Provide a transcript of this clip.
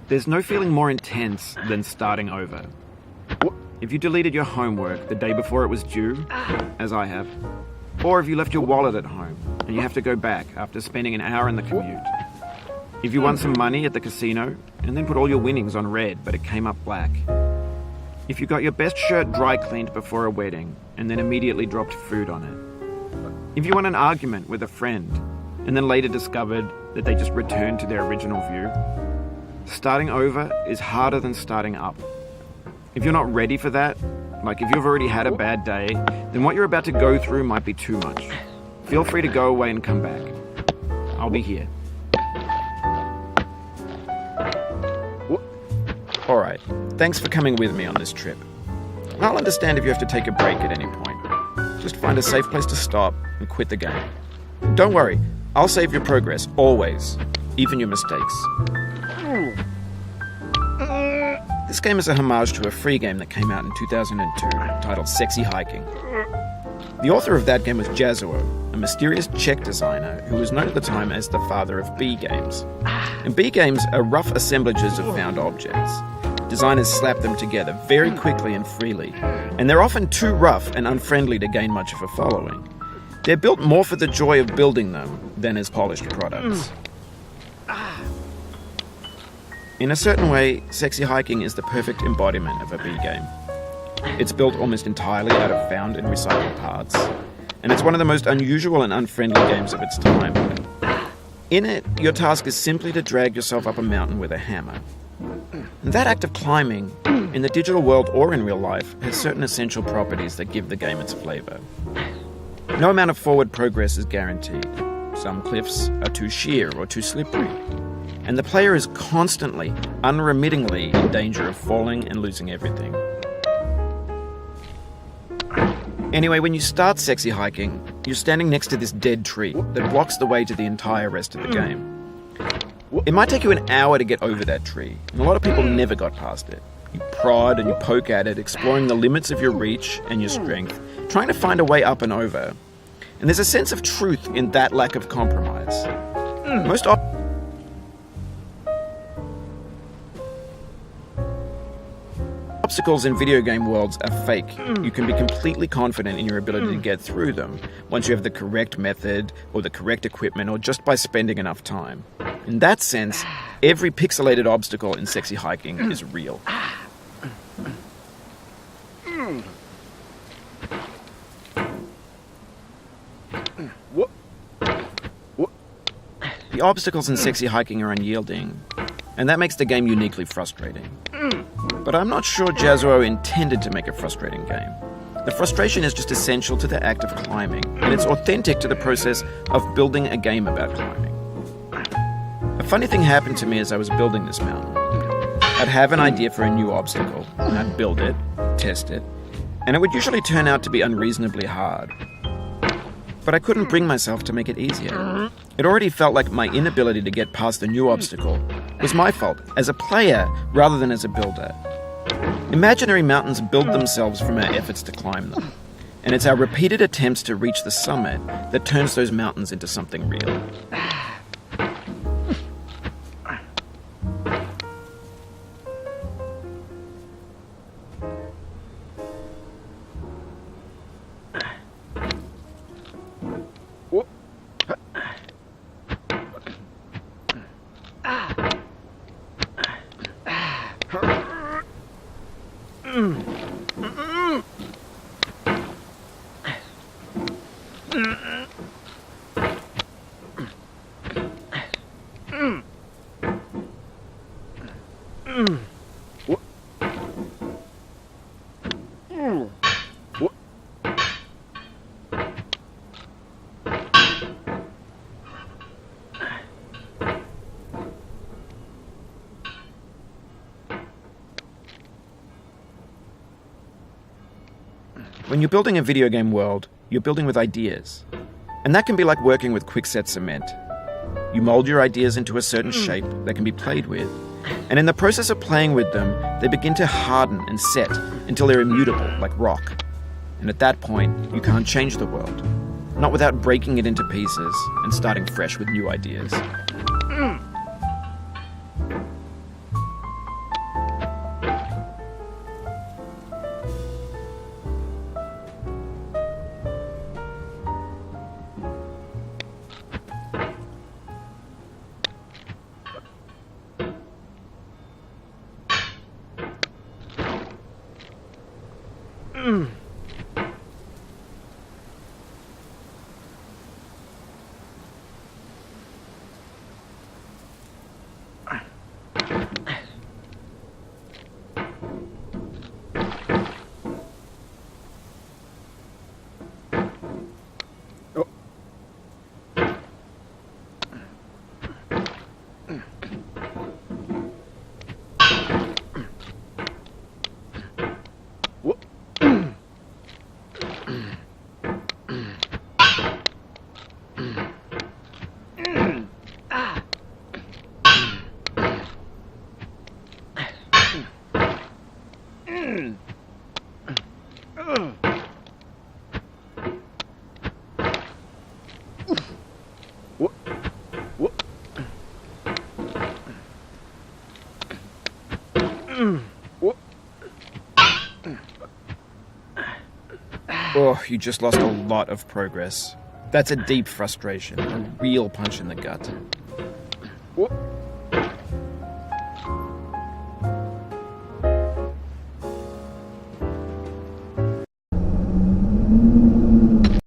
There's no feeling more intense than starting over. If you deleted your homework the day before it was due, as I have, or if you left your wallet at home and you have to go back after spending an hour in the commute. If you won some money at the casino and then put all your winnings on red but it came up black. If you got your best shirt dry cleaned before a wedding and then immediately dropped food on it. If you won an argument with a friend and then later discovered that they just returned to their original view. Starting over is harder than starting up. If you're not ready for that, like if you've already had a bad day, then what you're about to go through might be too much. Feel free to go away and come back. I'll be here. Alright, thanks for coming with me on this trip. I'll understand if you have to take a break at any point. Just find a safe place to stop and quit the game. Don't worry, I'll save your progress, always. Even your mistakes. This game is a homage to a free game that came out in 2002, titled Sexy Hiking. The author of that game was Jazuo, a mysterious Czech designer who was known at the time as the father of B games. And B games are rough assemblages of found objects. Designers slap them together very quickly and freely, and they're often too rough and unfriendly to gain much of a following. They're built more for the joy of building them than as polished products. In a certain way, Sexy Hiking is the perfect embodiment of a B game. It's built almost entirely out of found and recycled parts, and it's one of the most unusual and unfriendly games of its time. In it, your task is simply to drag yourself up a mountain with a hammer. And that act of climbing, in the digital world or in real life, has certain essential properties that give the game its flavor. No amount of forward progress is guaranteed. Some cliffs are too sheer or too slippery. And the player is constantly, unremittingly in danger of falling and losing everything. Anyway, when you start Sexy Hiking, you're standing next to this dead tree that blocks the way to the entire rest of the game. It might take you an hour to get over that tree, and a lot of people never got past it. You prod and you poke at it, exploring the limits of your reach and your strength, trying to find a way up and over. And there's a sense of truth in that lack of compromise. Most obstacles in video game worlds are fake. You can be completely confident in your ability to get through them once you have the correct method or the correct equipment or just by spending enough time. In that sense, every pixelated obstacle in Sexy Hiking is real. The obstacles in Sexy Hiking are unyielding, and that makes the game uniquely frustrating. But I'm not sure Jazuo intended to make a frustrating game. The frustration is just essential to the act of climbing, and it's authentic to the process of building a game about climbing. A funny thing happened to me as I was building this mountain. I'd have an idea for a new obstacle, and I'd build it, test it, and it would usually turn out to be unreasonably hard. But I couldn't bring myself to make it easier. It already felt like my inability to get past the new obstacle was my fault as a player rather than as a builder. Imaginary mountains build themselves from our efforts to climb them, and it's our repeated attempts to reach the summit that turns those mountains into something real. When you're building a video game world, you're building with ideas. And that can be like working with quickset cement. You mold your ideas into a certain shape that can be played with. And in the process of playing with them, they begin to harden and set until they're immutable, like rock. And at that point, you can't change the world. Not without breaking it into pieces and starting fresh with new ideas. Oh, you just lost a lot of progress. That's a deep frustration, a real punch in the gut.